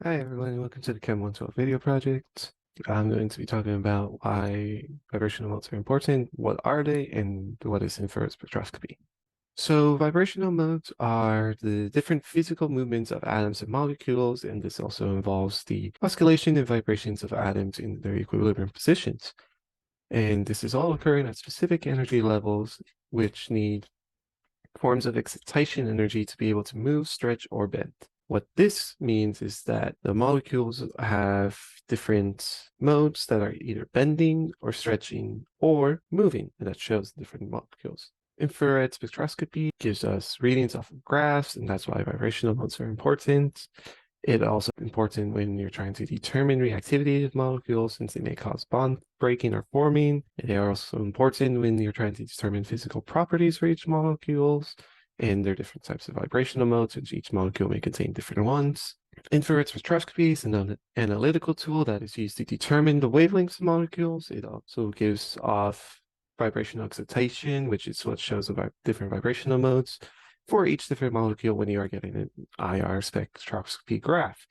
Hi everyone, and welcome to the Chem 112 video project. I'm going to be talking about why vibrational modes are important, what are they, and what is infrared spectroscopy. So vibrational modes are the different physical movements of atoms and molecules, and this also involves the oscillation and vibrations of atoms in their equilibrium positions. And this is all occurring at specific energy levels, which need forms of excitation energy to be able to move, stretch, or bend. What this means is that the molecules have different modes that are either bending or stretching or moving, and that shows different molecules. Infrared spectroscopy gives us readings off of graphs, and that's why vibrational modes are important. It's also important when you're trying to determine reactivity of molecules, since they may cause bond breaking or forming. They are also important when you're trying to determine physical properties for each molecules, and there are different types of vibrational modes, which each molecule may contain different ones. Infrared spectroscopy is an analytical tool that is used to determine the wavelengths of molecules. It also gives off vibrational excitation, which is what shows the different vibrational modes for each different molecule when you are getting an IR spectroscopy graph.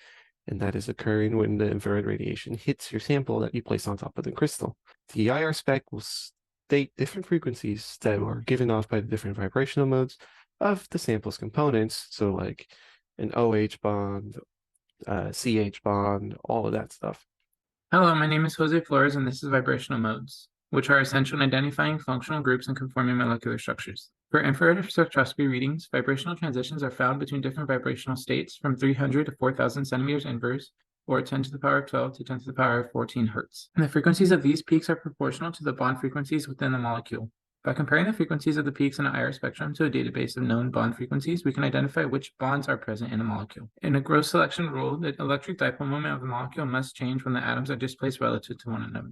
And that is occurring when the infrared radiation hits your sample that you place on top of the crystal. The IR spec will state different frequencies that are given off by the different vibrational modes of the sample's components. So like an OH bond, CH bond, all of that stuff. Hello, my name is Jose Flores, and this is Vibrational Modes, which are essential in identifying functional groups and conforming molecular structures. For infrared spectroscopy readings, vibrational transitions are found between different vibrational states from 300 to 4,000 centimeters inverse, or 10 to the power of 12 to 10 to the power of 14 hertz. And the frequencies of these peaks are proportional to the bond frequencies within the molecule. By comparing the frequencies of the peaks in the IR spectrum to a database of known bond frequencies, we can identify which bonds are present in a molecule. In a gross selection rule, the electric dipole moment of the molecule must change when the atoms are displaced relative to one another.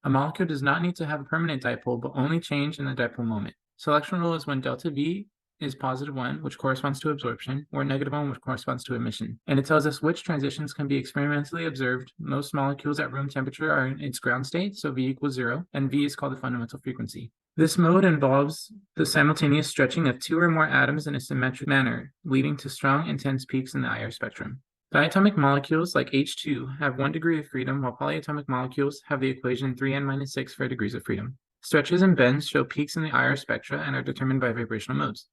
A molecule does not need to have a permanent dipole, but only change in the dipole moment. Selection rule is when delta V is positive 1, which corresponds to absorption, or negative 1, which corresponds to emission. And it tells us which transitions can be experimentally observed. Most molecules at room temperature are in its ground state, so V equals 0, and V is called the fundamental frequency. This mode involves the simultaneous stretching of two or more atoms in a symmetric manner, leading to strong, intense peaks in the IR spectrum. Diatomic molecules like H2 have 1 degree of freedom, while polyatomic molecules have the equation 3n-6 for degrees of freedom. Stretches and bends show peaks in the IR spectra and are determined by vibrational modes.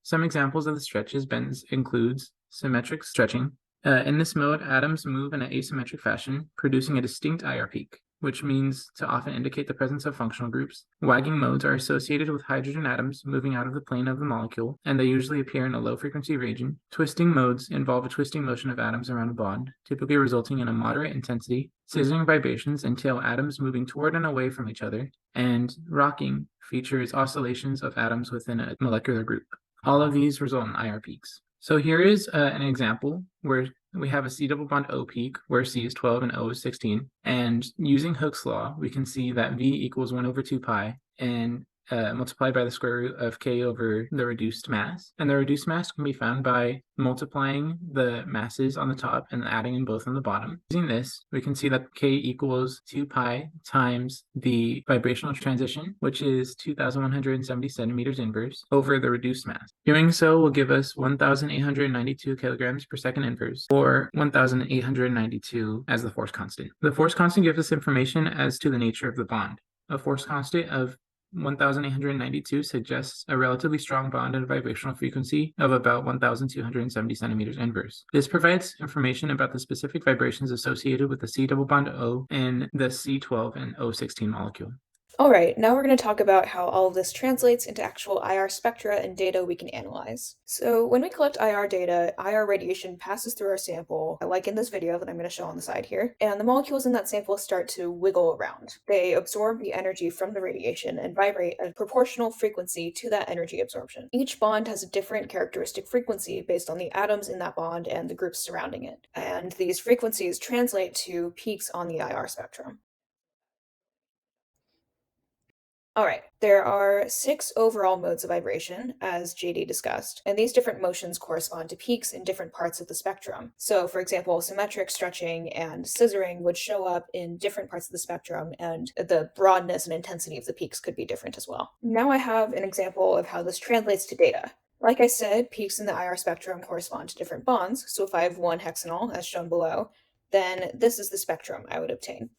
Some examples of the stretches bends includes symmetric stretching. In this mode, atoms move in an asymmetric fashion, producing a distinct IR peak, which means to often indicate the presence of functional groups. Wagging modes are associated with hydrogen atoms moving out of the plane of the molecule, and they usually appear in a low-frequency region. Twisting modes involve a twisting motion of atoms around a bond, typically resulting in a moderate intensity. Scissoring vibrations entail atoms moving toward and away from each other, and rocking features oscillations of atoms within a molecular group. All of these result in IR peaks. So here is an example where we have a C double bond O peak where C is 12 and O is 16. And using Hooke's law, we can see that V equals 1 over 2 pi and multiplied by the square root of K over the reduced mass. And the reduced mass can be found by multiplying the masses on the top and adding in both on the bottom. Using this, we can see that K equals 2 pi times the vibrational transition, which is 2,170 centimeters inverse, over the reduced mass. Doing so will give us 1,892 kilograms per second inverse, or 1,892 as the force constant. The force constant gives us information as to the nature of the bond. A force constant of 1,892 suggests a relatively strong bond at a vibrational frequency of about 1,270 centimeters inverse. This provides information about the specific vibrations associated with the C double bond O and the C12 and O16 molecule. All right, now we're going to talk about how all of this translates into actual IR spectra and data we can analyze. So when we collect IR data, IR radiation passes through our sample, like in this video that I'm going to show on the side here, and the molecules in that sample start to wiggle around. They absorb the energy from the radiation and vibrate at a proportional frequency to that energy absorption. Each bond has a different characteristic frequency based on the atoms in that bond and the groups surrounding it, and these frequencies translate to peaks on the IR spectrum. All right, there are 6 overall modes of vibration, as JD discussed, and these different motions correspond to peaks in different parts of the spectrum. So, for example, symmetric stretching and scissoring would show up in different parts of the spectrum, and the broadness and intensity of the peaks could be different as well. Now I have an example of how this translates to data. Like I said, peaks in the IR spectrum correspond to different bonds, so if I have one hexanol, as shown below, then this is the spectrum I would obtain.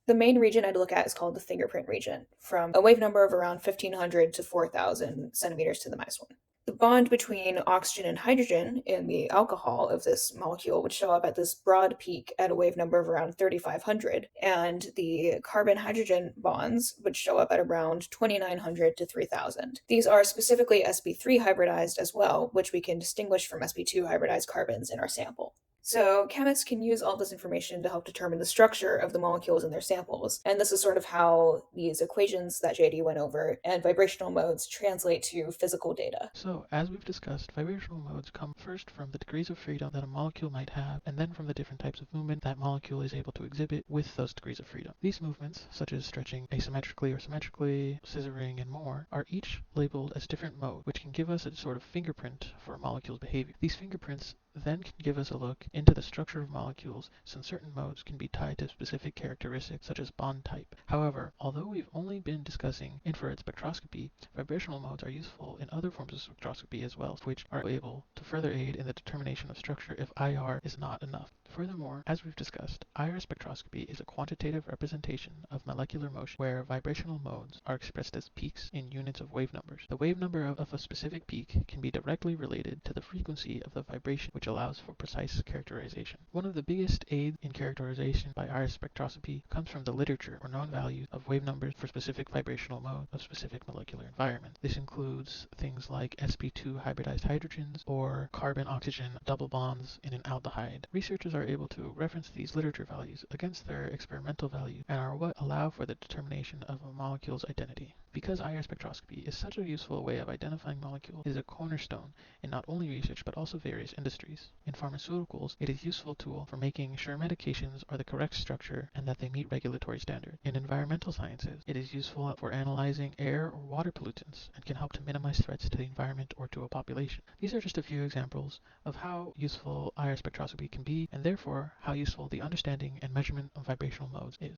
The main region I'd look at is called the fingerprint region, from a wave number of around 1500 to 4000 centimeters to the minus 1. The bond between oxygen and hydrogen in the alcohol of this molecule would show up at this broad peak at a wave number of around 3500, and the carbon-hydrogen bonds would show up at around 2900 to 3000. These are specifically sp3 hybridized as well, which we can distinguish from sp2 hybridized carbons in our sample. So chemists can use all this information to help determine the structure of the molecules in their samples, and this is sort of how these equations that JD went over and vibrational modes translate to physical data. So, as we've discussed, vibrational modes come first from the degrees of freedom that a molecule might have, and then from the different types of movement that molecule is able to exhibit with those degrees of freedom. These movements, such as stretching asymmetrically or symmetrically, scissoring, and more, are each labeled as different modes, which can give us a sort of fingerprint for a molecule's behavior. These fingerprints then can give us a look into the structure of molecules, since certain modes can be tied to specific characteristics such as bond type. However, although we've only been discussing infrared spectroscopy, vibrational modes are useful in other forms of spectroscopy as well, which are able to further aid in the determination of structure if IR is not enough. Furthermore, as we've discussed, IR spectroscopy is a quantitative representation of molecular motion where vibrational modes are expressed as peaks in units of wave numbers. The wave number of a specific peak can be directly related to the frequency of the vibration, which allows for precise characterization. One of the biggest aids in characterization by IR spectroscopy comes from the literature or known values of wave numbers for specific vibrational modes of specific molecular environments. This includes things like sp2 hybridized hydrogens or carbon-oxygen double bonds in an aldehyde. Researchers are able to reference these literature values against their experimental value and are what allow for the determination of a molecule's identity. Because IR spectroscopy is such a useful way of identifying molecules, it is a cornerstone in not only research but also various industries. In pharmaceuticals, it is a useful tool for making sure medications are the correct structure and that they meet regulatory standards. In environmental sciences, it is useful for analyzing air or water pollutants and can help to minimize threats to the environment or to a population. These are just a few examples of how useful IR spectroscopy can be, and therefore how useful the understanding and measurement of vibrational modes is.